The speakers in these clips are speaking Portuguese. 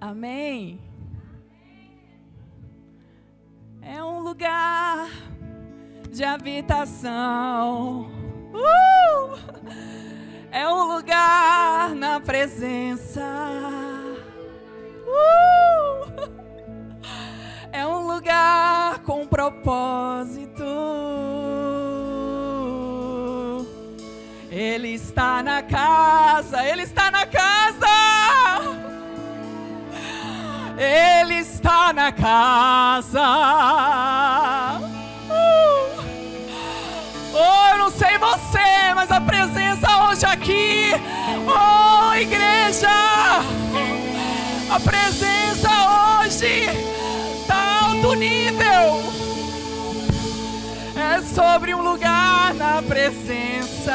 Amém. É um lugar de habitação. É um lugar na presença. É um lugar com propósito. Ele está na casa. Ele está na casa. Ele está na casa. Oh, eu não sei você, mas a presença hoje aqui. Oh, igreja. A presença hoje está alto nível. É sobre um lugar na presença.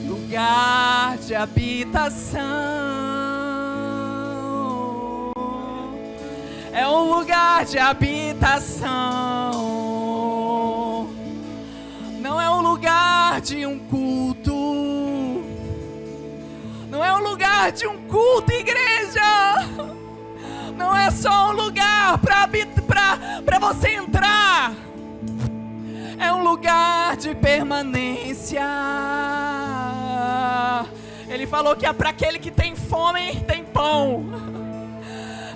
Lugar de habitação. É um lugar de habitação. Não é um lugar de um culto. Não é um lugar de um culto, igreja. Não é só um lugar para você entrar. É um lugar de permanência. Ele falou que é para aquele que tem fome, tem pão.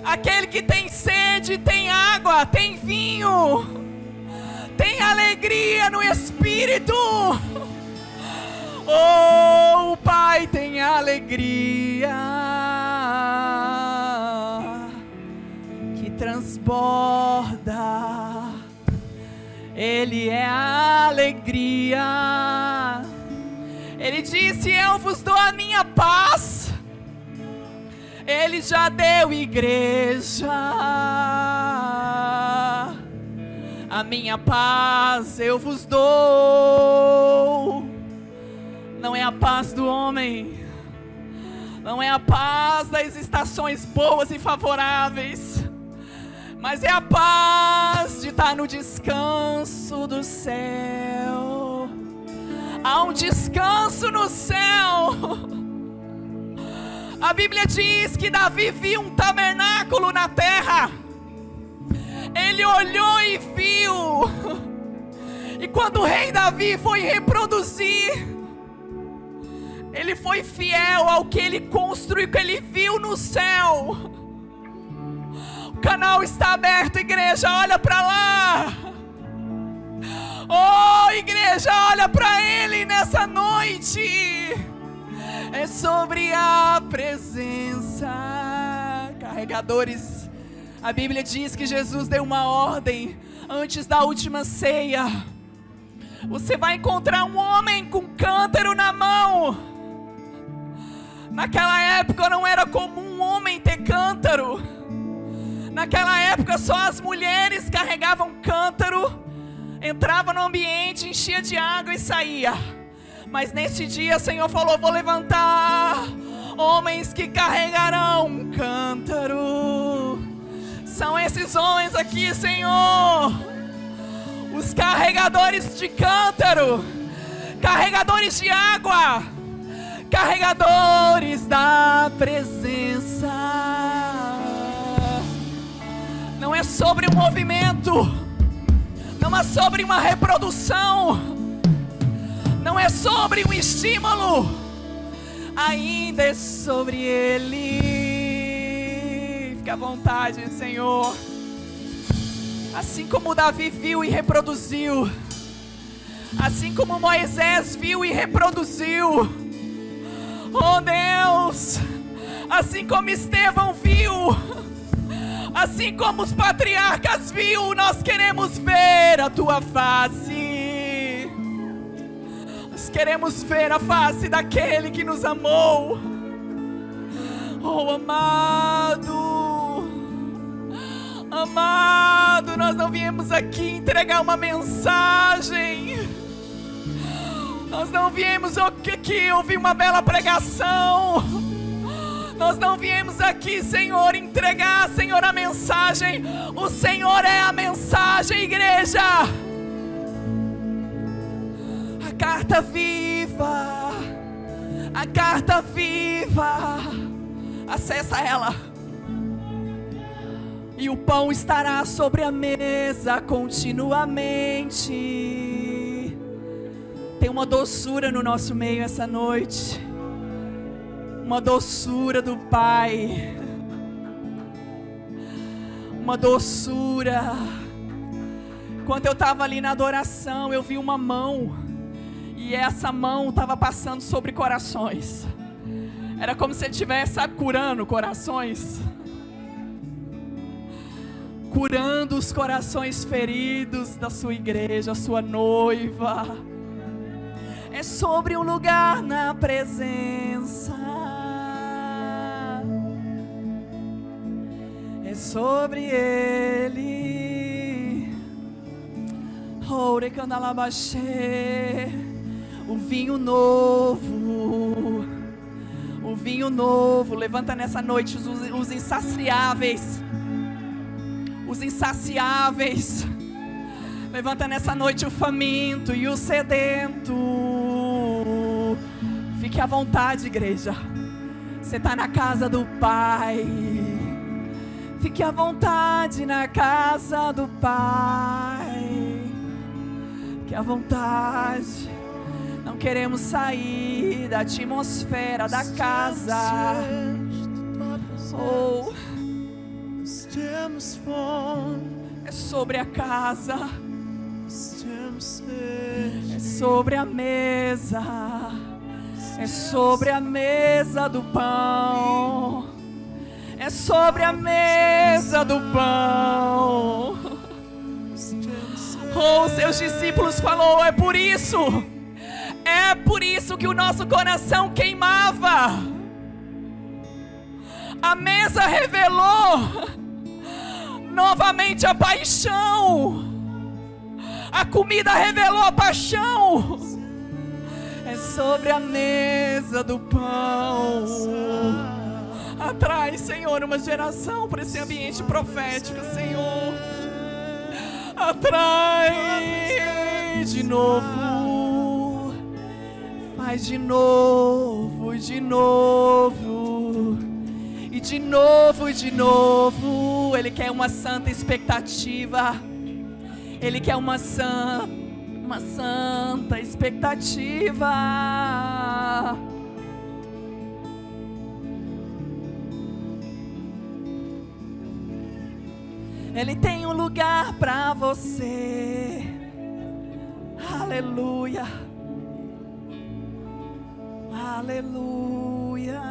Aquele que tem sede, tem água, tem vinho, tem alegria no Espírito. Oh, o Pai tem alegria que transborda. Ele é a alegria. Ele disse: eu vos dou a minha paz. Ele já deu, igreja. A minha paz eu vos dou. Não é a paz do homem. Não é a paz das estações boas e favoráveis. Mas é a paz de estar no descanso do céu. Há um descanso no céu. A Bíblia diz que Davi viu um tabernáculo na terra. Ele olhou e viu. E quando o rei Davi foi reproduzir, ele foi fiel ao que ele construiu, que ele viu no céu. O canal está aberto, igreja, olha para lá. Oh, igreja, olha para ele nessa noite. É sobre a presença. Carregadores. A Bíblia diz que Jesus deu uma ordem antes da última ceia. Você vai encontrar um homem com cântaro na mão. Naquela época não era comum um homem ter cântaro. Naquela época só as mulheres carregavam cântaro. Entrava no ambiente, enchia de água e saía. Mas nesse dia o Senhor falou: vou levantar homens que carregarão um cântaro. São esses homens aqui, Senhor, os carregadores de cântaro, carregadores de água, carregadores da presença. Não é sobre um movimento, não é sobre uma reprodução, não é sobre um estímulo, ainda é sobre Ele. Fique à vontade, Senhor. Assim como Davi viu e reproduziu, assim como Moisés viu e reproduziu, oh Deus, assim como Estevão viu, assim como os patriarcas viu, nós queremos ver a Tua face. Queremos ver a face daquele que nos amou. Oh, amado, amado, nós não viemos aqui entregar uma mensagem. Nós não viemos aqui ouvir uma bela pregação. Nós não viemos aqui, Senhor, entregar, Senhor, a mensagem. O Senhor é a mensagem, igreja. carta viva, a carta viva, Acessa ela. E o pão estará sobre a mesa continuamente. Tem uma doçura no nosso meio essa noite. Uma doçura do Pai. Uma doçura. Quando eu estava ali na adoração, eu vi uma mão. E essa mão estava passando sobre corações. Era como se ele estivesse, sabe, curando corações. Curando os corações feridos da sua igreja, a sua noiva. É sobre um lugar na presença. É sobre Ele. O vinho novo. O vinho novo. Levanta nessa noite os insaciáveis. Os insaciáveis. Levanta nessa noite o faminto e o sedento. Fique à vontade, igreja. Você está na casa do Pai. Fique à vontade na casa do Pai. Fique à vontade. Não queremos sair da atmosfera da casa. Oh, é sobre a casa. É sobre a mesa. É sobre a mesa do pão. É sobre a mesa do pão. Oh, seus discípulos falou, é por isso que o nosso coração queimava. A mesa revelou novamente a paixão. A comida revelou a paixão. É sobre a mesa do pão. Atrai, Senhor, uma geração para esse ambiente profético, Senhor. Atrai de novo. Faz de novo, de novo. E de novo, de novo. Ele quer uma santa expectativa. Ele quer uma santa expectativa. Ele tem um lugar para você. Aleluia. Aleluia.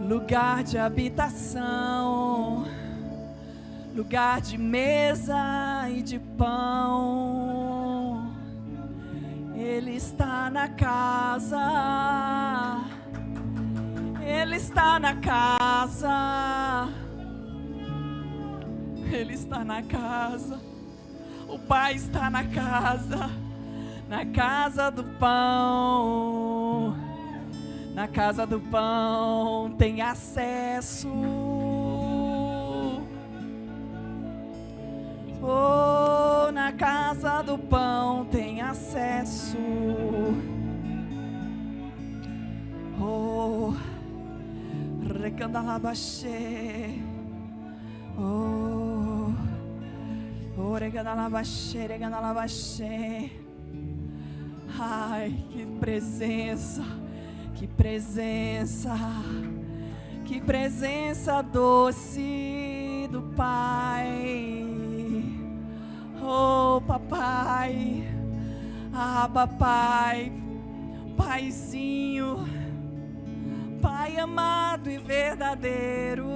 Lugar de habitação. Lugar de mesa e de pão. Ele está na casa. Ele está na casa. Ele está na casa. O Pai está na casa. Na casa do pão. Na casa do pão tem acesso. Oh, na casa do pão tem acesso. Oh, recandalabaxê. Oh, recandalabaxê, recandalabaxê. Ai, que presença, que presença, que presença doce do Pai. Oh, papai, papai, paizinho, Pai amado e verdadeiro,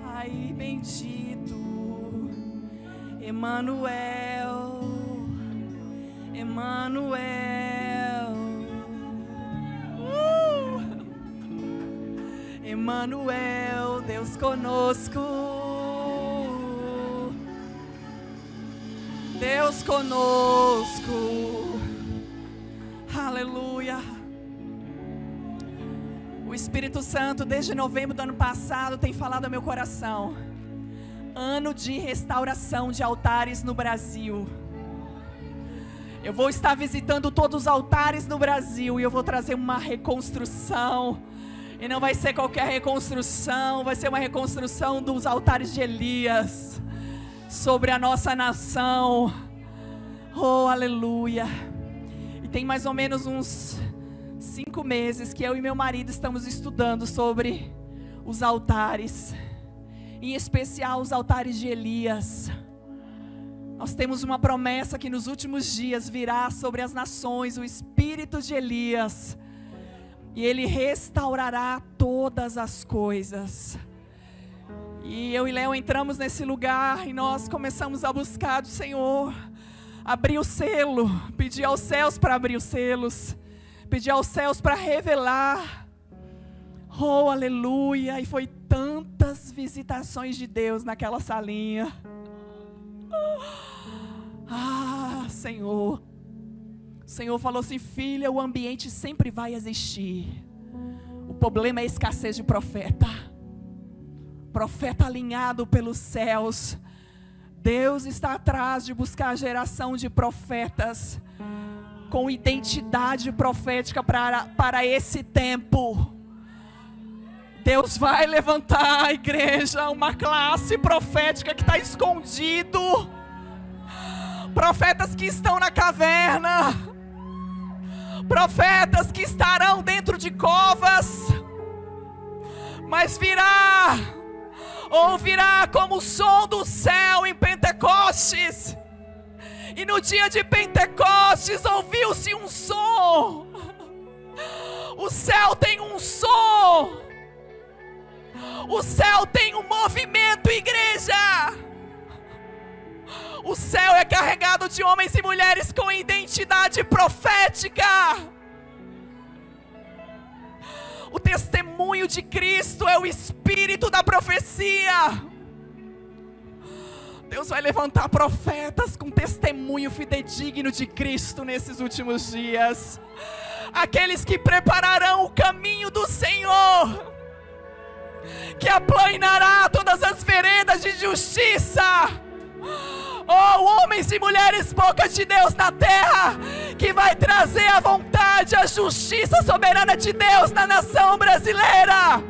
Pai bendito, Emanuel, Emanuel, Emanuel, Deus conosco, Deus conosco, aleluia. O Espírito Santo, desde novembro do ano passado, tem falado ao meu coração. Ano de restauração de altares no Brasil. Eu vou estar visitando todos os altares no Brasil e eu vou trazer uma reconstrução. E não vai ser qualquer reconstrução, vai ser uma reconstrução dos altares de Elias sobre a nossa nação. Oh, aleluia. E tem mais ou menos uns 5 meses que eu e meu marido estamos estudando sobre os altares, em especial os altares de Elias. Nós temos uma promessa que nos últimos dias virá sobre as nações o espírito de Elias, e ele restaurará todas as coisas. E eu e Léo entramos nesse lugar e nós começamos a buscar do Senhor, abrir o selo, pedir aos céus para abrir os selos, pedir aos céus para revelar. Oh, aleluia! E foi tantas visitações de Deus naquela salinha. Ah, Senhor. O Senhor falou assim: filha, o ambiente sempre vai existir. O problema é a escassez de profeta. Profeta alinhado pelos céus. Deus está atrás de buscar a geração de profetas com identidade profética para esse tempo. Deus vai levantar a igreja, uma classe profética que está escondido. Profetas que estão na caverna. Profetas que estarão dentro de covas. Mas ouvirá como o som do céu em Pentecostes. E no dia de Pentecostes ouviu-se um som. O céu tem um som. O céu tem um movimento, igreja. O céu é carregado de homens e mulheres com identidade profética. O testemunho de Cristo é o espírito da profecia. Deus vai levantar profetas com testemunho fidedigno de Cristo nesses últimos dias. Aqueles que prepararão o caminho do Senhor, que aplanará todas as veredas de justiça. Oh, homens e mulheres, boca de Deus na terra, que vai trazer a vontade, a justiça soberana de Deus na nação brasileira.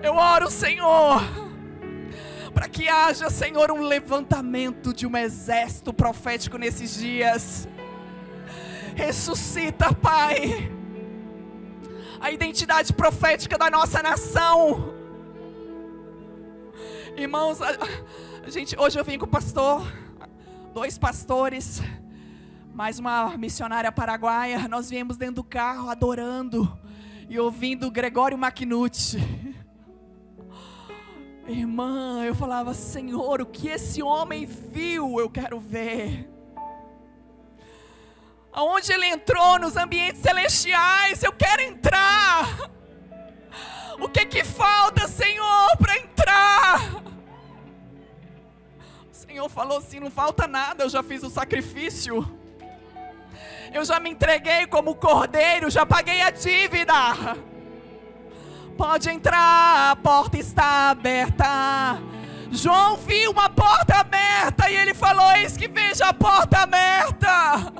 Eu oro, Senhor, para que haja, Senhor, um levantamento de um exército profético nesses dias. Ressuscita, Pai, a identidade profética da nossa nação. Irmãos, hoje eu vim com o pastor, 2 pastores, mais uma missionária paraguaia. Nós viemos dentro do carro adorando e ouvindo Gregório Macnucci. Irmã, eu falava: Senhor, o que esse homem viu, eu quero ver. Aonde ele entrou nos ambientes celestiais, eu quero entrar. O que falta, Senhor, para entrar? O Senhor falou assim: não falta nada, eu já fiz o sacrifício. Eu já me entreguei como cordeiro, já paguei a dívida. Pode entrar, a porta está aberta. João viu uma porta aberta e ele falou: eis que vejo a porta aberta.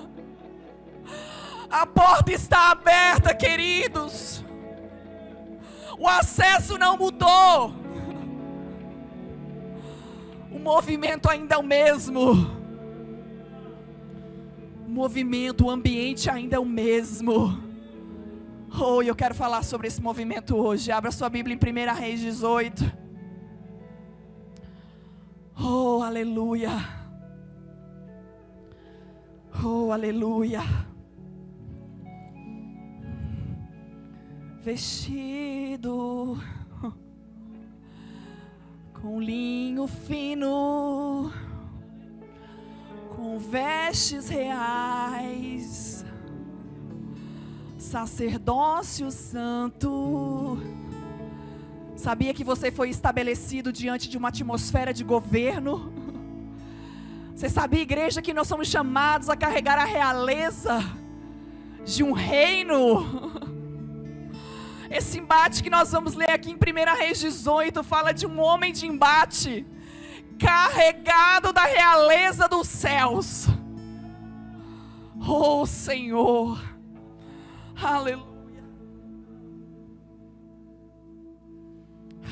A porta está aberta, queridos. O acesso não mudou. O movimento ainda é o mesmo. O movimento, o ambiente ainda é o mesmo. Oh, eu quero falar sobre esse movimento hoje. Abra sua Bíblia em 1 Reis 18. Oh, aleluia. Oh, aleluia. Vestido com linho fino, com vestes reais, sacerdócio santo. Sabia que você foi estabelecido diante de uma atmosfera de governo? Você sabia, igreja, que nós somos chamados a carregar a realeza de um reino? Esse embate que nós vamos ler aqui em 1 Reis 18 fala de um homem de embate, carregado da realeza dos céus. Oh Senhor, aleluia,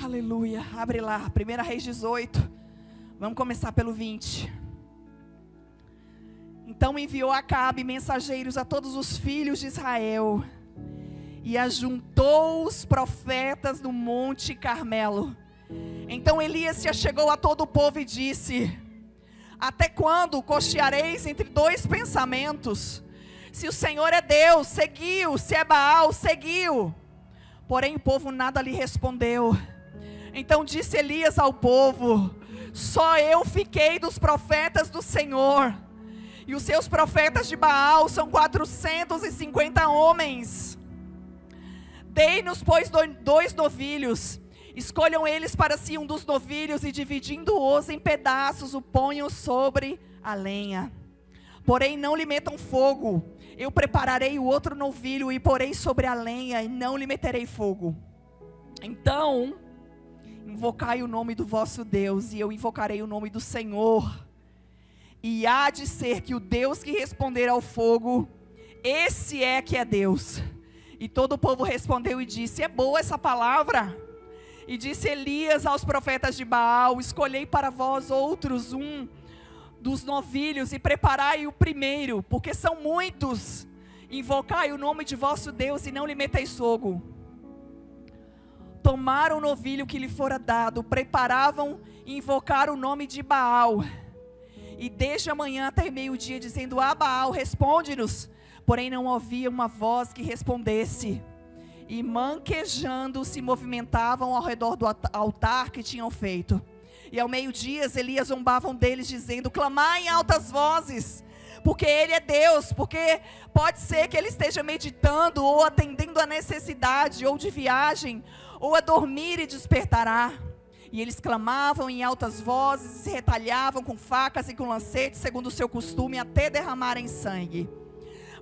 aleluia. Abre lá, 1 Reis 18, vamos começar pelo 20. Então enviou Acabe mensageiros a todos os filhos de Israel, e ajuntou os profetas no monte Carmelo. Então Elias se achegou a todo o povo e disse: até quando cocheareis entre dois pensamentos? Se o Senhor é Deus, seguiu; se é Baal, seguiu. Porém o povo nada lhe respondeu. Então disse Elias ao povo: só eu fiquei dos profetas do Senhor, e os seus profetas de Baal são 450 homens. Dei-nos, pois, 2 novilhos. Escolham eles para si um dos novilhos, e dividindo-os em pedaços, o ponham sobre a lenha. Porém não lhe metam fogo. Eu prepararei o outro novilho e porei sobre a lenha, e não lhe meterei fogo. Então invocai o nome do vosso Deus, e eu invocarei o nome do Senhor. E há de ser que o Deus que responder ao fogo, esse é que é Deus. E todo o povo respondeu e disse: é boa essa palavra. E disse Elias aos profetas de Baal: escolhei para vós outros um dos novilhos, e preparai o primeiro, porque são muitos. Invocai o nome de vosso Deus, e não lhe meteis fogo. Tomaram o novilho que lhe fora dado, preparavam e invocaram o nome de Baal. E desde a manhã até meio-dia, dizendo: ah, Baal, responde-nos. Porém não havia uma voz que respondesse. E manquejando se movimentavam ao redor do altar que tinham feito. E ao meio-dia Elias zombavam deles, dizendo: clamai em altas vozes, porque ele é Deus. Porque pode ser que ele esteja meditando, ou atendendo a necessidade, ou de viagem, ou a dormir, e despertará. E eles clamavam em altas vozes, e se retalhavam com facas e com lancetes, segundo o seu costume, até derramarem sangue.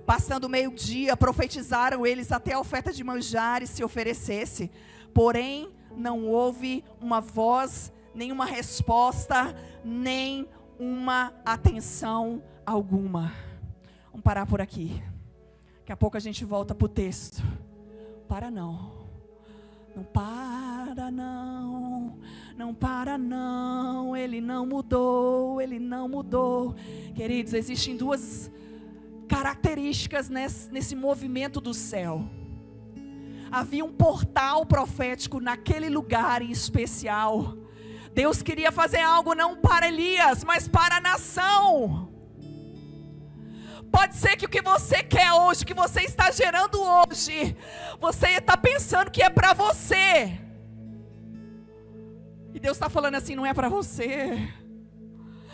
Passando o meio-dia, profetizaram eles até a oferta de manjares se oferecesse. Porém, não houve uma voz, nem uma resposta, nem uma atenção alguma. Vamos parar por aqui. Daqui a pouco a gente volta para o texto. Para não. Não para não. Não para não. Ele não mudou. Ele não mudou. Queridos, existem duas características nesse movimento do céu. Havia um portal profético naquele lugar em especial. Deus queria fazer algo não para Elias, mas para a nação. Pode ser que o que você quer hoje, o que você está gerando hoje, você está pensando que é para você. E Deus está falando assim: não é para você.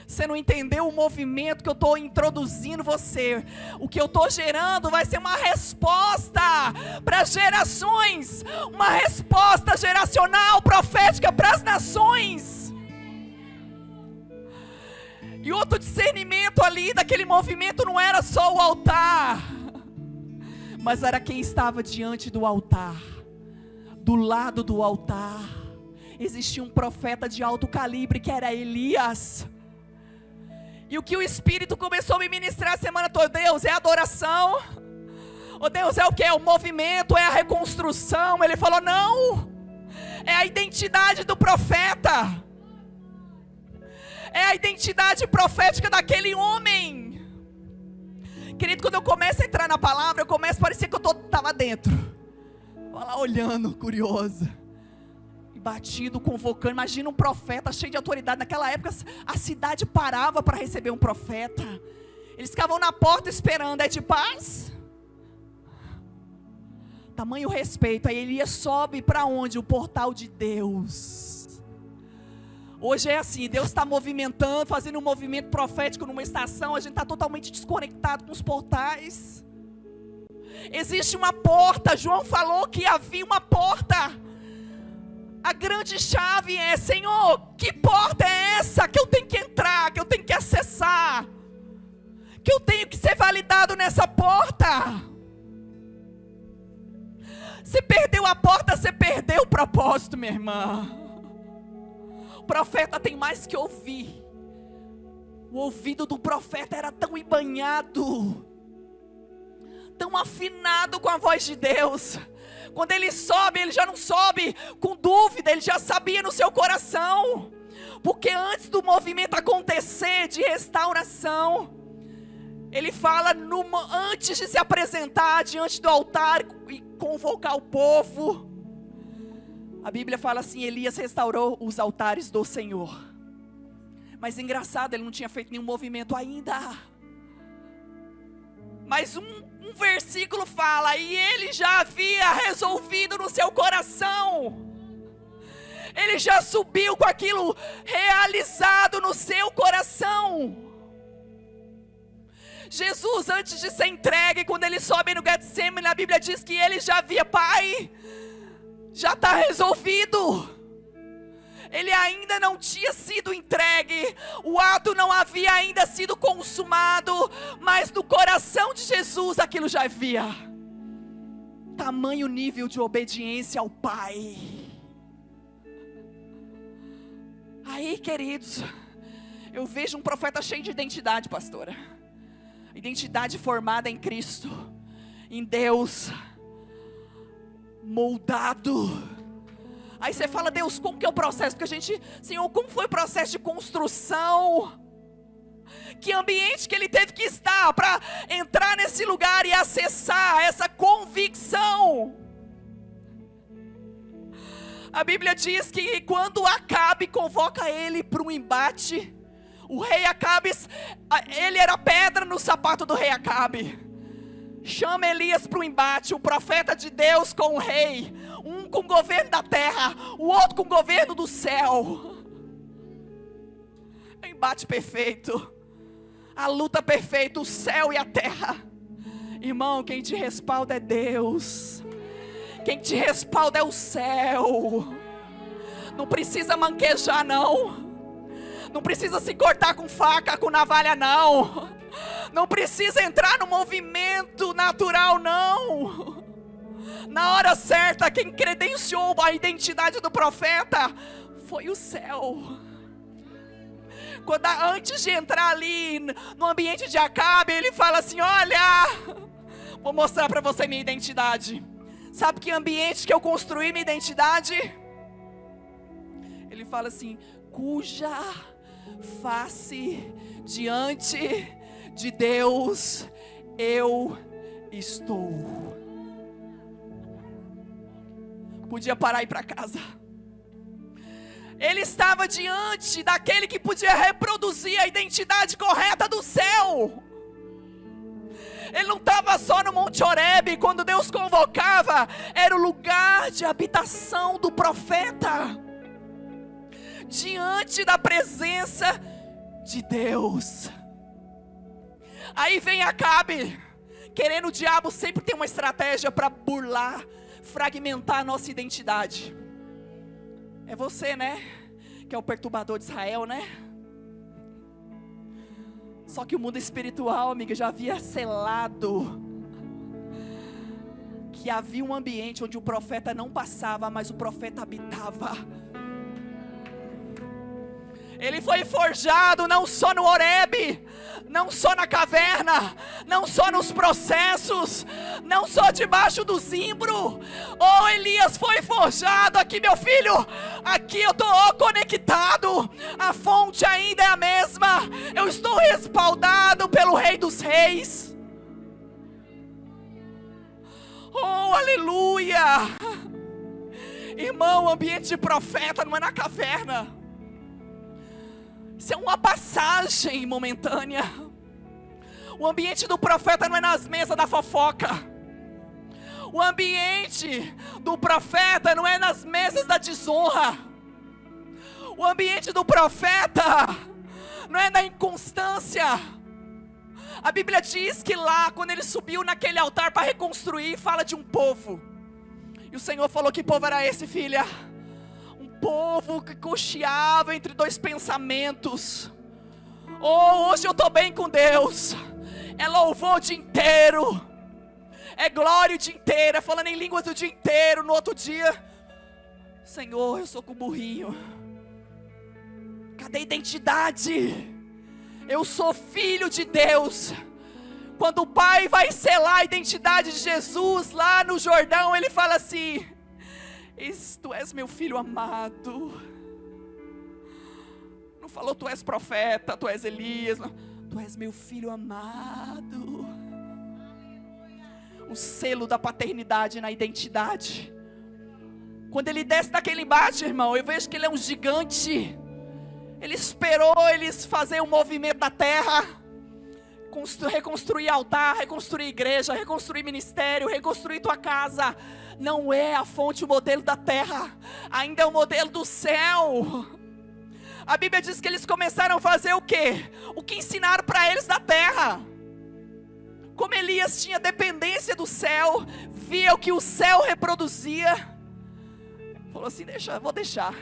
Você não entendeu o movimento que eu estou introduzindo você. O que eu estou gerando vai ser uma resposta para gerações. Uma resposta geracional, profética para as nações. E outro discernimento ali daquele movimento não era só o altar, mas era quem estava diante do altar. Do lado do altar existia um profeta de alto calibre, que era Elias. E o que o Espírito começou a me ministrar a semana toda: Deus, é adoração? Oh Deus, é o que? É o movimento? É a reconstrução? Ele falou: não, é a identidade do profeta. É a identidade profética daquele homem. Querido, quando eu começo a entrar na palavra, eu começo a parecer que eu estava dentro. Estava lá olhando, curiosa. Batido, convocando. Imagina um profeta cheio de autoridade. Naquela época a cidade parava para receber um profeta. Eles ficavam na porta esperando. É de paz? Tamanho respeito. Aí Elias sobe para onde? O portal de Deus. Hoje é assim: Deus está movimentando, fazendo um movimento profético numa estação. A gente está totalmente desconectado com os portais. Existe uma porta. João falou que havia uma porta. A grande chave é: Senhor, que porta é essa que eu tenho que entrar, que eu tenho que acessar, que eu tenho que ser validado nessa porta? Você perdeu a porta, você perdeu o propósito, minha irmã. profeta tem mais que ouvir. O ouvido do profeta era tão embanhado, tão afinado com a voz de Deus. Quando ele sobe, ele já não sobe com dúvida, ele já sabia no seu coração. Porque antes do movimento acontecer de restauração, ele fala, antes de se apresentar diante do altar e convocar o povo, a Bíblia fala assim: Elias restaurou os altares do Senhor. Mas engraçado, ele não tinha feito nenhum movimento ainda. Mas um versículo fala, e ele já havia resolvido no seu coração. Ele já subiu com aquilo realizado no seu coração. Jesus, antes de ser entregue, quando ele sobe no Getsemane, a Bíblia diz que ele já via: Pai, já está resolvido. Ele ainda não tinha sido entregue, o ato não havia ainda sido consumado, mas no coração de Jesus aquilo já havia. Tamanho nível de obediência ao Pai. Aí, queridos, eu vejo um profeta cheio de identidade, pastora. Identidade formada em Cristo, em Deus, moldado. Aí você fala: Deus, como que é o processo? Porque a gente, Senhor, como foi o processo de construção? Que ambiente que ele teve que estar para entrar nesse lugar e acessar essa convicção? A Bíblia diz que quando Acabe convoca ele para um embate, o rei Acabe, ele era pedra no sapato do rei Acabe. Chama Elias para o embate, o profeta de Deus com o rei, um com o governo da terra, o outro com o governo do céu. Embate perfeito, a luta perfeita, o céu e a terra. Irmão, quem te respalda é Deus. Quem te respalda é o céu. Não precisa manquejar não. Não precisa se cortar com faca, com navalha não. Não precisa entrar no movimento natural não. Na hora certa, quem credenciou a identidade do profeta foi o céu. Antes de entrar ali no ambiente de Acabe, ele fala assim: olha, vou mostrar para você minha identidade. Sabe que ambiente que eu construí minha identidade? Ele fala assim: cuja face diante de Deus eu estou. Podia parar e ir para casa. Ele estava diante daquele que podia reproduzir a identidade correta do céu. Ele não estava só no Monte Horebe, quando Deus convocava, era o lugar de habitação do profeta, diante da presença de Deus. Aí vem Acabe, querendo, o diabo sempre tem uma estratégia para burlar, fragmentar a nossa identidade. É você, né? Que é o perturbador de Israel, né? Só que o mundo espiritual, amiga, já havia selado que havia um ambiente onde o profeta não passava, mas o profeta habitava. Ele foi forjado não só no Horebe, não só na caverna, não só nos processos, não só debaixo do zimbro. Oh, Elias foi forjado aqui, meu filho. Aqui eu estou conectado. A fonte ainda é a mesma. Eu estou respaldado pelo Rei dos Reis. Oh, aleluia. Irmão, o ambiente de profeta não é na caverna. Isso é uma passagem momentânea. O ambiente do profeta não é nas mesas da fofoca. O ambiente do profeta não é nas mesas da desonra. O ambiente do profeta não é na inconstância. A Bíblia diz que lá, quando ele subiu naquele altar para reconstruir, fala de um povo. E o Senhor falou: que povo era esse, filha? Povo que cocheava entre dois pensamentos. Oh, hoje eu estou bem com Deus. É louvor o dia inteiro, é glória o dia inteiro, é falando em línguas o dia inteiro. No outro dia, Senhor, eu sou com burrinho. Cadê a identidade? Eu sou filho de Deus. Quando o Pai vai selar a identidade de Jesus lá no Jordão, Ele fala assim: tu és meu filho amado. Não falou tu és profeta, tu és Elias, não. Tu és meu filho amado. O selo da paternidade na identidade. Quando ele desce daquele embate, irmão, eu vejo que ele é um gigante. Ele esperou eles fazer o movimento da terra, reconstruir altar, reconstruir igreja, reconstruir ministério, reconstruir tua casa. Não é a fonte, o modelo da terra, ainda é o modelo do céu. A Bíblia diz que eles começaram a fazer o quê? O que ensinaram para eles da terra. Como Elias tinha dependência do céu, via o que o céu reproduzia, falou assim: vou deixar.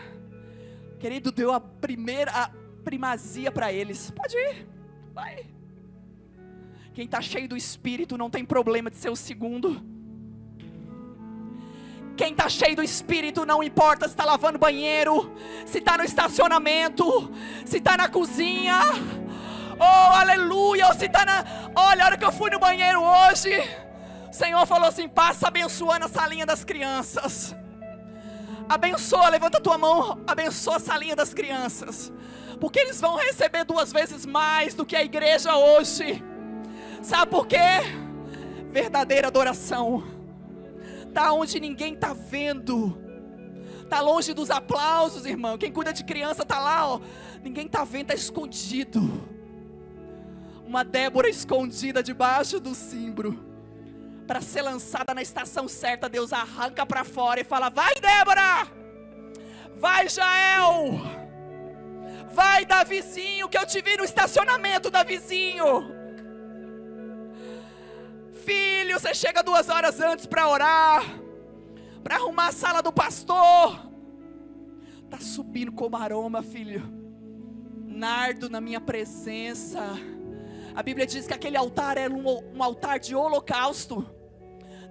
Querido, deu a primazia para eles. Pode ir, vai. Quem está cheio do Espírito não tem problema de ser o segundo. Quem está cheio do Espírito, não importa se está lavando banheiro, se está no estacionamento, se está na cozinha, oh aleluia, ou se está olha, a hora que eu fui no banheiro hoje, o Senhor falou assim: passa abençoando a salinha das crianças. Abençoa, levanta a tua mão, abençoa a salinha das crianças, porque eles vão receber 2 vezes mais do que a igreja hoje. Sabe por quê? Verdadeira adoração está onde ninguém está vendo, está longe dos aplausos, irmão. Quem cuida de criança está lá, ó, ninguém está vendo, está escondido. Uma Débora escondida debaixo do cimbro, para ser lançada na estação certa. Deus arranca para fora e fala: vai Débora, vai Jael, vai Davizinho, que eu te vi no estacionamento, Davizinho. Filho, você chega 2 horas antes para orar, para arrumar a sala do pastor. Está subindo como aroma, filho, nardo na minha presença. A Bíblia diz que aquele altar era um altar de holocausto.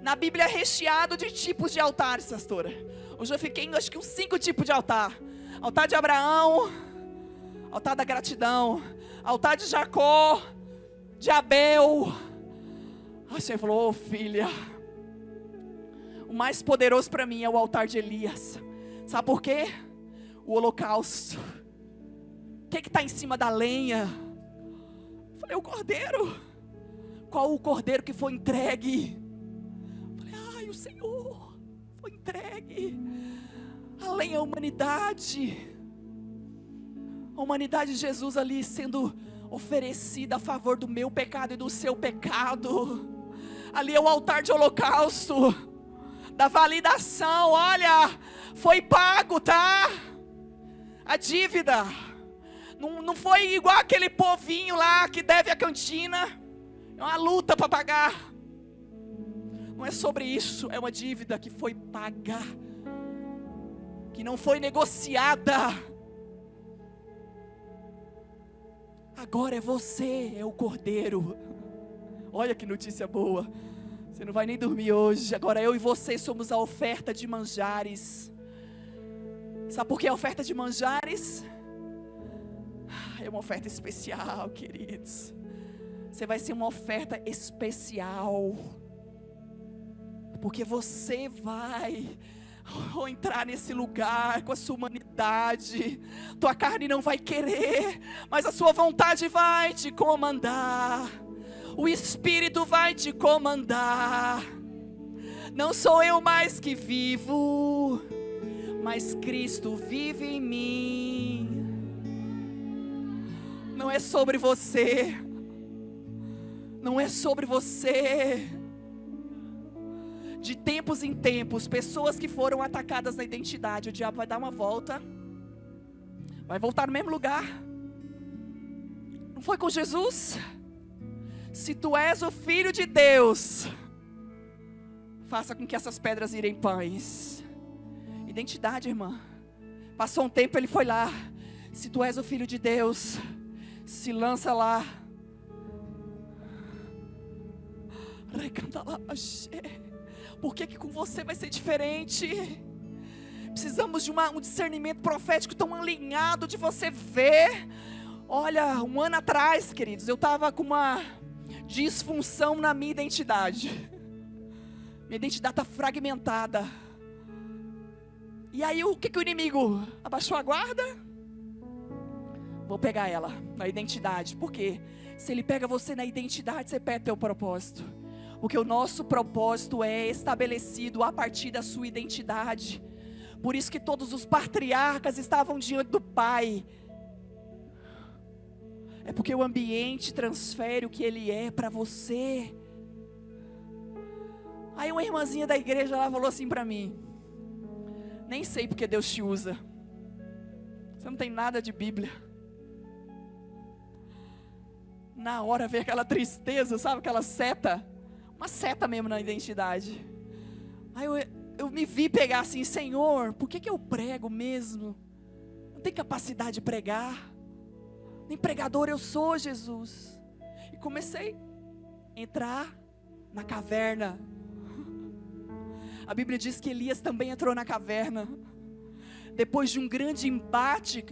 Na Bíblia é recheado de tipos de altares, pastora. Hoje eu fiquei em acho que uns 5 tipos de altar. Altar de Abraão, altar da gratidão, altar de Jacó, de Abel. O Senhor falou: oh, filha, o mais poderoso para mim é o altar de Elias. Sabe por quê? O holocausto. O que está em cima da lenha? Eu falei: o cordeiro. Qual o cordeiro que foi entregue? Eu falei: ai, o Senhor foi entregue. A lenha é a humanidade. A humanidade de Jesus ali sendo oferecida a favor do meu pecado e do seu pecado. Ali é o altar de holocausto, da validação. Olha, foi pago, tá? A dívida. Não foi igual aquele povinho lá que deve a cantina. É uma luta para pagar. Não é sobre isso, é uma dívida que foi paga, que não foi negociada. Agora é você, é o cordeiro. Olha que notícia boa. Você não vai nem dormir hoje. Agora eu e você somos a oferta de manjares. Sabe por que a oferta de manjares? É uma oferta especial, queridos. Você vai ser uma oferta especial, porque você vai entrar nesse lugar com a sua humanidade. Tua carne não vai querer, mas a sua vontade vai te comandar. O Espírito vai te comandar. Não sou eu mais que vivo, mas Cristo vive em mim. Não é sobre você. Não é sobre você. De tempos em tempos, pessoas que foram atacadas na identidade, o diabo vai dar uma volta, vai voltar no mesmo lugar. Não foi com Jesus? Se tu és o Filho de Deus, faça com que essas pedras virem pães. Identidade, irmã. Passou um tempo, ele foi lá. Se tu és o Filho de Deus, se lança lá. Por que com você vai ser diferente? Precisamos de um discernimento profético tão alinhado de você ver. Olha, 1 ano atrás, queridos, eu estava com uma disfunção na minha identidade. Minha identidade está fragmentada. E aí o que o inimigo? Abaixou a guarda? Vou pegar ela na identidade. Por quê? Se ele pega você na identidade, você perde teu propósito. Porque o nosso propósito é estabelecido a partir da sua identidade. Por isso que todos os patriarcas estavam diante do Pai. É porque o ambiente transfere o que ele é para você. Aí uma irmãzinha da igreja lá falou assim para mim: nem sei porque Deus te usa. Você não tem nada de Bíblia. Na hora veio aquela tristeza, sabe, aquela seta. Uma seta mesmo na identidade. Aí eu me vi pegar assim: Senhor, por que eu prego mesmo? Não tenho capacidade de pregar. Nem pregador eu sou, Jesus. E comecei a entrar na caverna. A Bíblia diz que Elias também entrou na caverna. Depois de um grande embate,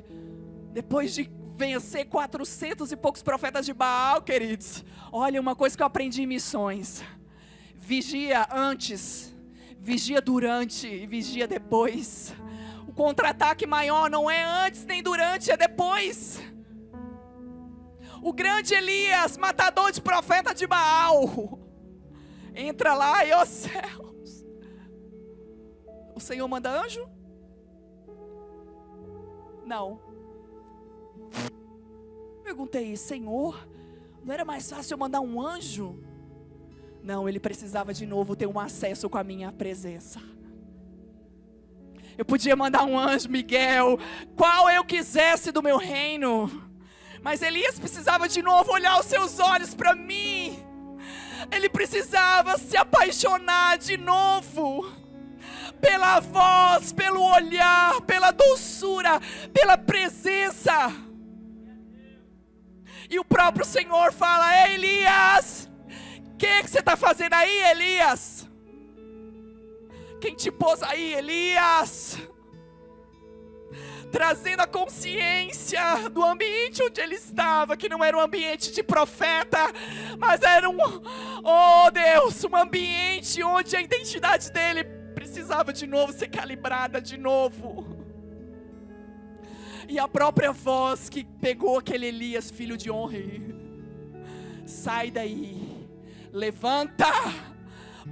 depois de vencer 400 e poucos profetas de Baal, queridos. Olha, uma coisa que eu aprendi em missões: vigia antes, vigia durante e vigia depois. O contra-ataque maior não é antes nem durante, é depois. O grande Elias, matador de profeta de Baal, entra lá e, ó céus, o Senhor manda anjo? Não. Perguntei: Senhor, não era mais fácil eu mandar um anjo? Não, ele precisava de novo ter um acesso com a minha presença. Eu podia mandar um anjo, Miguel, qual eu quisesse do meu reino. Mas Elias precisava de novo olhar os seus olhos para mim. Ele precisava se apaixonar de novo. Pela voz, pelo olhar, pela doçura, pela presença. E o próprio Senhor fala: Ei, Elias, o que você está fazendo aí, Elias? Quem te pôs aí, Elias? Trazendo a consciência do ambiente onde ele estava, que não era um ambiente de profeta, mas era oh Deus, um ambiente onde a identidade dele precisava de novo ser calibrada de novo. E a própria voz que pegou aquele Elias, filho de Onri: sai daí, levanta,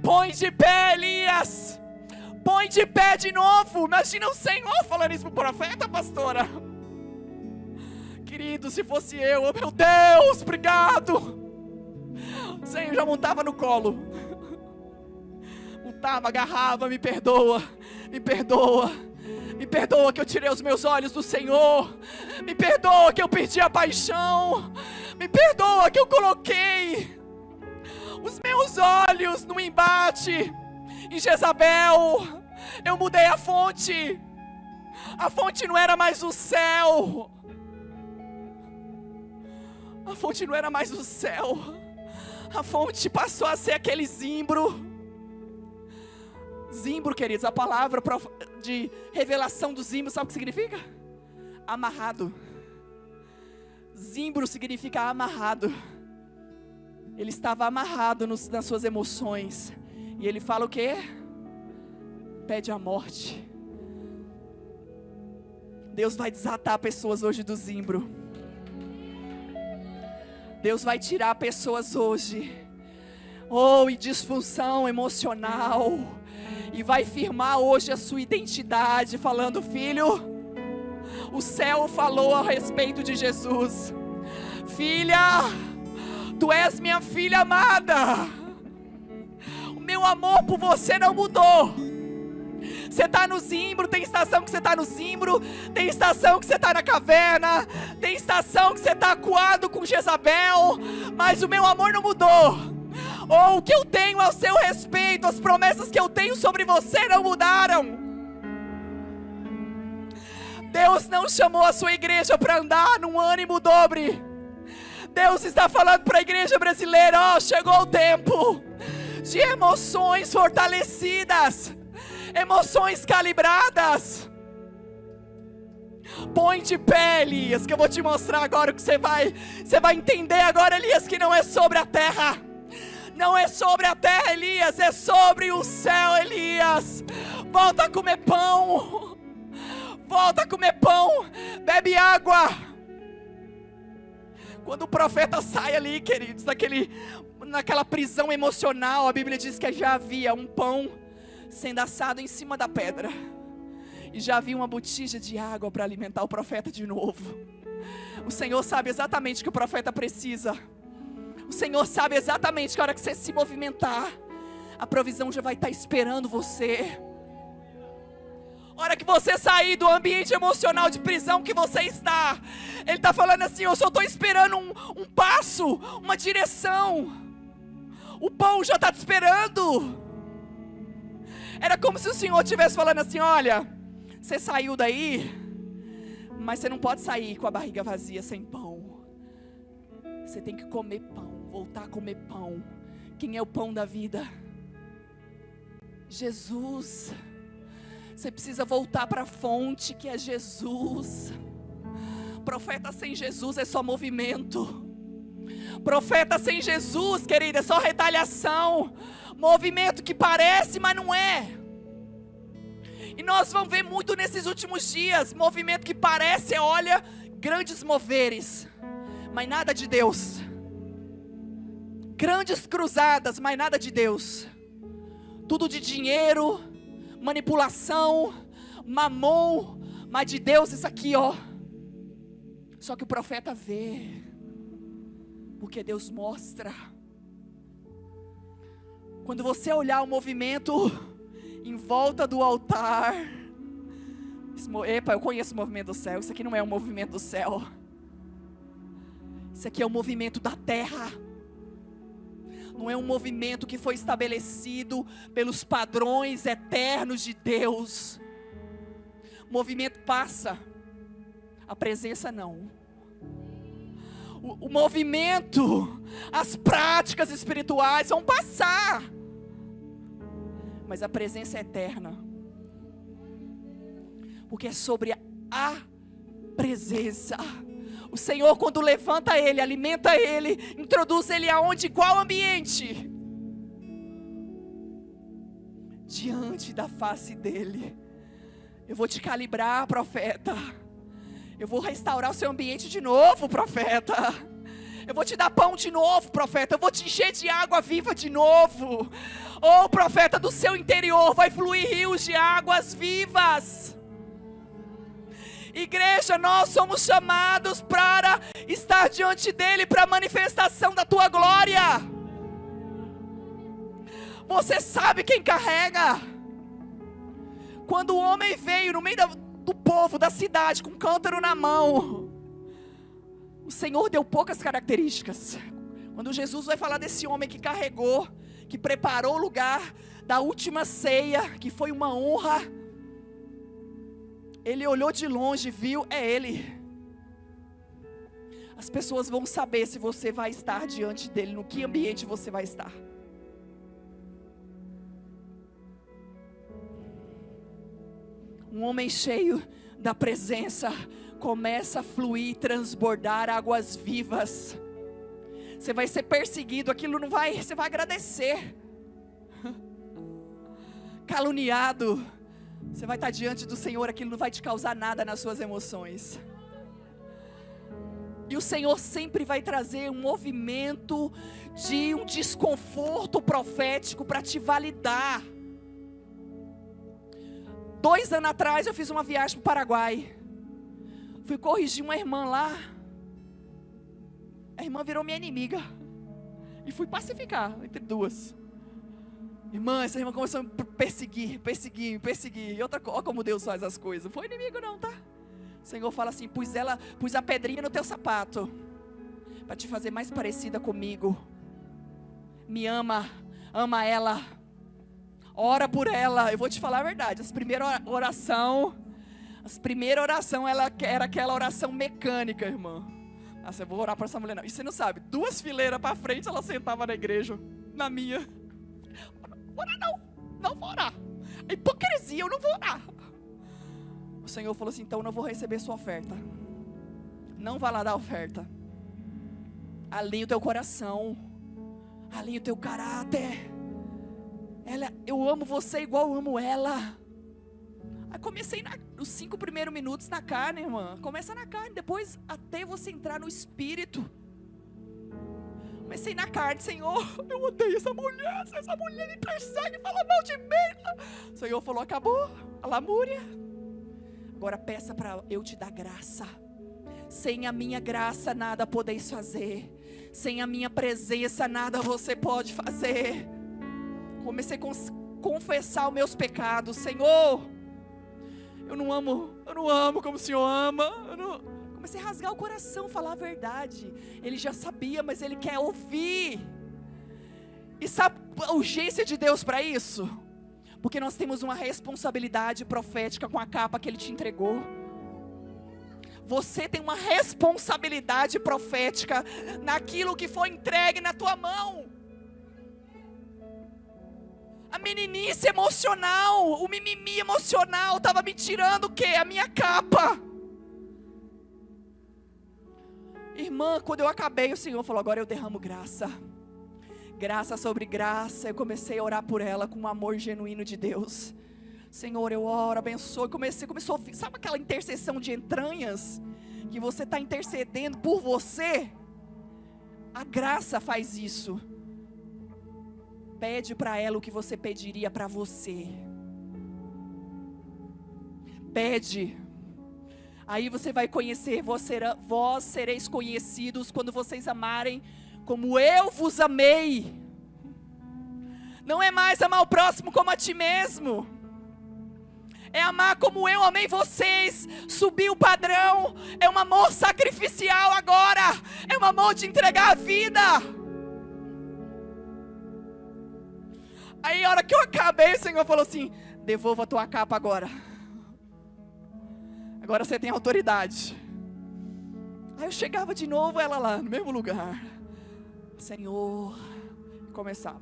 põe de pé, Elias. Põe de pé de novo. Imagina o Senhor falando isso para o profeta, pastora. Querido, se fosse eu, oh meu Deus, obrigado. O Senhor já montava no colo. Montava, agarrava: me perdoa, me perdoa. Me perdoa que eu tirei os meus olhos do Senhor. Me perdoa que eu perdi a paixão. Me perdoa que eu coloquei os meus olhos no embate em Jezabel. Eu mudei a fonte. A fonte não era mais o céu. A fonte não era mais o céu. A fonte passou a ser aquele zimbro. Zimbro, queridos, a palavra de revelação do zimbro, sabe o que significa? Amarrado. Zimbro significa amarrado. Ele estava amarrado nas suas emoções. E ele fala o quê? Pede a morte. Deus vai desatar pessoas hoje do zimbro. Deus vai tirar pessoas hoje, em disfunção emocional, e vai firmar hoje a sua identidade, falando: filho, o céu falou a respeito de Jesus. Filha, tu és minha filha amada. O meu amor por você não mudou. Você está no zimbro, tem estação que você está no zimbro, tem estação que você está na caverna, tem estação que você está acuado com Jezabel, mas o meu amor não mudou. O que eu tenho ao seu respeito, as promessas que eu tenho sobre você não mudaram. Deus não chamou a sua igreja para andar num ânimo dobre. Deus está falando para a igreja brasileira: chegou o tempo de emoções fortalecidas. emoções calibradas. Põe de pé, Elias, que eu vou te mostrar agora o que você vai entender agora, Elias, que não é sobre a terra. Não é sobre a terra, Elias, é sobre o céu, Elias. Volta a comer pão. Volta a comer pão. Bebe água. Quando o profeta sai ali, queridos, naquela prisão emocional, a Bíblia diz que já havia um pão sendo assado em cima da pedra. E já havia uma botija de água para alimentar o profeta de novo. O Senhor sabe exatamente o que o profeta precisa. O Senhor sabe exatamente que a hora que você se movimentar, a provisão já vai estar esperando você. A hora que você sair do ambiente emocional de prisão que você está, Ele está falando assim: eu só estou esperando um passo, uma direção. O pão já está te esperando. Era como se o Senhor estivesse falando assim: olha, você saiu daí, mas você não pode sair com a barriga vazia sem pão. Você tem que comer pão, voltar a comer pão. Quem é o pão da vida? Jesus. Você precisa voltar para a fonte que é Jesus. Profeta sem Jesus é só movimento. Profeta sem Jesus, querida, é só retaliação. Movimento que parece, mas não é. E nós vamos ver muito nesses últimos dias. Movimento que parece, olha, grandes moveres, mas nada de Deus. Grandes cruzadas, mas nada de Deus. Tudo de dinheiro, manipulação, mamon, mas de Deus isso aqui, ó. Só que o profeta vê, porque Deus mostra. Quando você olhar o movimento em volta do altar, epa, eu conheço o movimento do céu. Isso aqui não é um movimento do céu. Isso aqui é um movimento da terra. Não é um movimento que foi estabelecido pelos padrões eternos de Deus. O movimento passa, a presença não. O movimento, as práticas espirituais vão passar, mas a presença é eterna. Porque é sobre a presença. O Senhor, quando levanta Ele, alimenta Ele, introduz Ele aonde? Qual ambiente? Diante da face dEle. Eu vou te calibrar, profeta. Eu vou restaurar o seu ambiente de novo, profeta. Eu vou te dar pão de novo, profeta. Eu vou te encher de água viva de novo. Oh, profeta, do seu interior vai fluir rios de águas vivas. Igreja, nós somos chamados para estar diante dEle, para a manifestação da Tua glória. Você sabe quem carrega? Quando o homem veio no meio do povo, da cidade, com um cântaro na mão, o Senhor deu poucas características. Quando Jesus vai falar desse homem que carregou, que preparou o lugar da última ceia, que foi uma honra, Ele olhou de longe, viu, é Ele. As pessoas vão saber se você vai estar diante dEle, no que ambiente você vai estar. Um homem cheio da presença começa a fluir, transbordar águas vivas. Você vai ser perseguido, aquilo não vai, você vai agradecer. Caluniado, você vai estar diante do Senhor, aquilo não vai te causar nada nas suas emoções. E o Senhor sempre vai trazer um movimento de um desconforto profético para te validar. 2 anos atrás eu fiz uma viagem para o Paraguai. Fui corrigir uma irmã lá. A irmã virou minha inimiga. E fui pacificar entre duas. Irmã, essa irmã começou a me perseguir. E outra coisa, olha como Deus faz as coisas. Não foi inimigo não, tá? O Senhor fala assim: pus a pedrinha no teu sapato, para te fazer mais parecida comigo. Me ama, ama ela. Ora por ela. Eu vou te falar a verdade. As primeiras orações, ela era aquela oração mecânica, irmã. Nossa, eu vou orar para essa mulher não. E você não sabe, 2 fileiras para frente ela sentava na igreja, na minha. Orar não vou orar. A hipocrisia, eu não vou orar. O Senhor falou assim: então eu não vou receber sua oferta. Não vá lá dar oferta. Alinhe o teu coração, alinhe o teu caráter. Eu amo você igual eu amo ela. Aí comecei nos 5 primeiros minutos na carne, irmã. Começa na carne, depois até você entrar no espírito. Comecei na carne: Senhor, eu odeio essa mulher. Se essa mulher me persegue, fala mal de mim. O Senhor falou: acabou a lamúria. Agora peça para eu te dar graça. Sem a minha graça nada podeis fazer. Sem a minha presença nada você pode fazer. Comecei a confessar os meus pecados. Senhor, eu não amo como o Senhor ama. Comecei a rasgar o coração, falar a verdade. Ele já sabia, mas ele quer ouvir. E sabe a urgência de Deus para isso? Porque nós temos uma responsabilidade profética com a capa que Ele te entregou. Você tem uma responsabilidade profética naquilo que foi entregue na tua mão. A meninice emocional, o mimimi emocional estava me tirando o quê? A minha capa. Irmã, quando eu acabei, o Senhor falou: agora eu derramo graça. Graça sobre graça. Eu comecei a orar por ela com um amor genuíno de Deus. Senhor, eu oro, abençoe. Começou a ouvir. Sabe aquela intercessão de entranhas? Que você está intercedendo por você? A graça faz isso. Pede para ela o que você pediria para você. Pede. Aí você vai conhecer, vós sereis conhecidos quando vocês amarem como eu vos amei. Não é mais amar o próximo como a ti mesmo. É amar como eu amei vocês. Subir o padrão. É um amor sacrificial agora. É um amor de entregar a vida. Aí a hora que eu acabei, o Senhor falou assim: devolva a tua capa agora. Agora você tem autoridade. Aí eu chegava de novo, ela lá no mesmo lugar. Senhor, começava.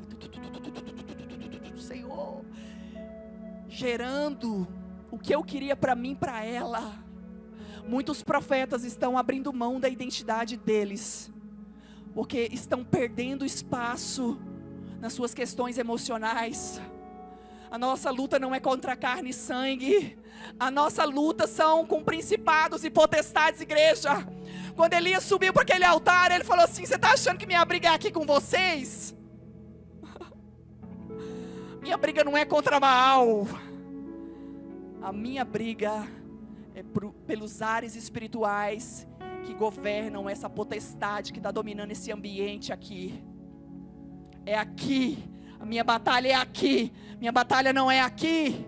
Senhor, gerando o que eu queria para mim, para ela. Muitos profetas estão abrindo mão da identidade deles, porque estão perdendo espaço nas suas questões emocionais. A nossa luta não é contra carne e sangue. A nossa luta são com principados e potestades, igreja. Quando Elias subiu para aquele altar, ele falou assim: você está achando que minha briga é aqui com vocês? Minha briga não é contra Baal. A minha briga é pelos ares espirituais que governam essa potestade que está dominando esse ambiente aqui. É aqui. A minha batalha é aqui. Minha batalha não é aqui.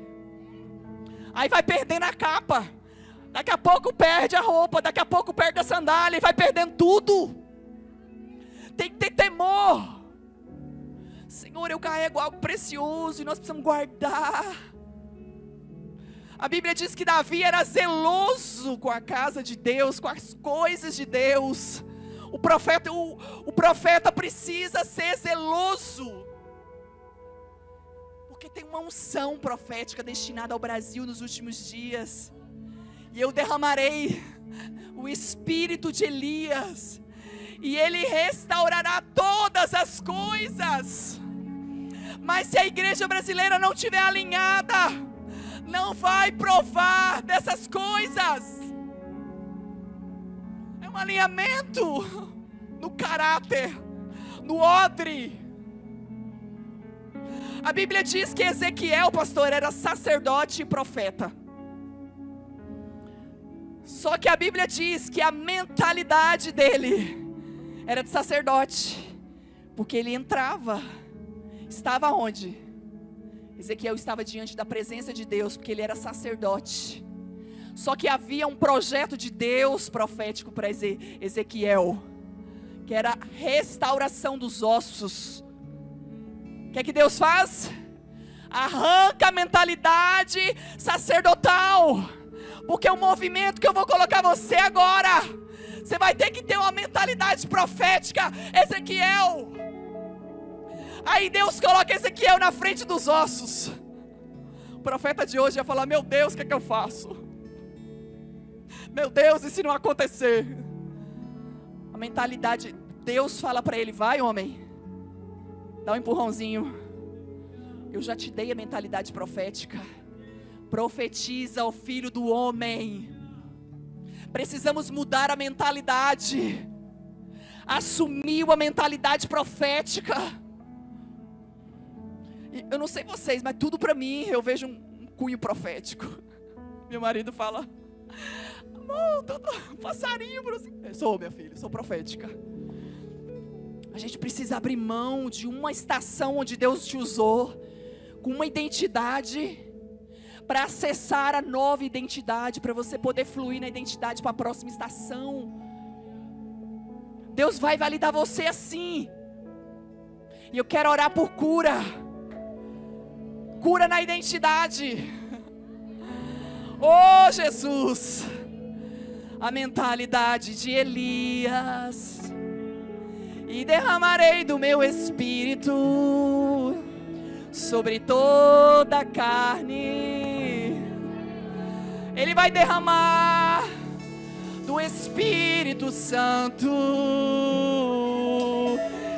Aí vai perdendo a capa. Daqui a pouco perde a roupa. Daqui a pouco perde a sandália. E vai perdendo tudo. Tem que ter temor. Senhor, eu carrego algo precioso e nós precisamos guardar. A Bíblia diz que Davi era zeloso com a casa de Deus, com as coisas de Deus. O profeta precisa ser zeloso. Porque tem uma unção profética destinada ao Brasil nos últimos dias. E eu derramarei o espírito de Elias. E ele restaurará todas as coisas. Mas se a igreja brasileira não estiver alinhada, não vai provar dessas coisas. É um alinhamento no caráter, no odre. A Bíblia diz que Ezequiel, pastor, era sacerdote e profeta. Só que a Bíblia diz que a mentalidade dele era de sacerdote. Porque ele entrava. Estava onde? Ezequiel estava diante da presença de Deus, porque ele era sacerdote. Só que havia um projeto de Deus profético para Ezequiel, que era a restauração dos ossos. O que é que Deus faz? Arranca a mentalidade sacerdotal. Porque o movimento que eu vou colocar você agora, você vai ter que ter uma mentalidade profética, Ezequiel. Aí Deus coloca Ezequiel na frente dos ossos. O profeta de hoje ia falar: meu Deus, o que é que eu faço? Meu Deus, e se não acontecer? A mentalidade, Deus fala para ele: vai, homem, dá um empurrãozinho. Eu já te dei a mentalidade profética. Profetiza ao filho do homem. Precisamos mudar a mentalidade. Assumiu a mentalidade profética. Eu não sei vocês, mas tudo para mim, eu vejo um cunho profético. Meu marido fala: amor, passarinho. Sou, minha filha, sou profética. A gente precisa abrir mão de uma estação onde Deus te usou, com uma identidade, para acessar a nova identidade, para você poder fluir na identidade para a próxima estação. Deus vai validar você assim. E eu quero orar por cura. Cura na identidade. Oh, Jesus. A mentalidade de Elias. E derramarei do meu espírito sobre toda a carne. Ele vai derramar do Espírito Santo.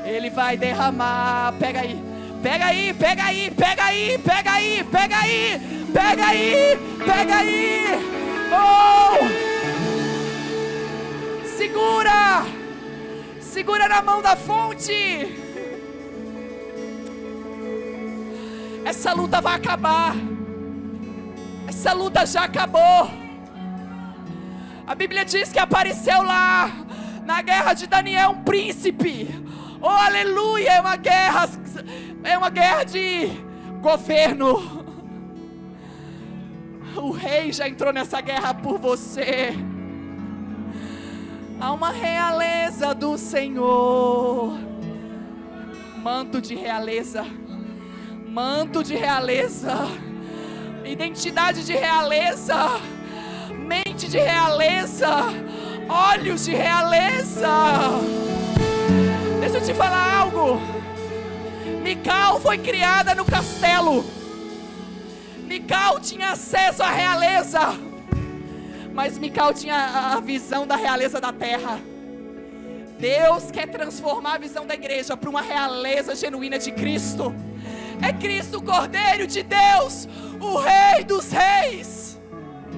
Ele vai derramar. Pega aí, pega aí, pega aí, pega aí, pega aí, pega aí, pega aí, pega aí. Oh! Segura, segura na mão da fonte. Essa luta vai acabar. Essa luta já acabou. A Bíblia diz que apareceu lá na guerra de Daniel um príncipe. Oh, aleluia, é uma guerra de governo. O rei já entrou nessa guerra por você. Há uma realeza do Senhor. Manto de realeza. Manto de realeza. Identidade de realeza. Mente de realeza. Olhos de realeza. Deixa eu te falar algo. Mical foi criada no castelo. Mical tinha acesso à realeza, mas Mical tinha a visão da realeza da terra. Deus quer transformar a visão da igreja para uma realeza genuína de Cristo. É Cristo o Cordeiro de Deus, o Rei dos Reis.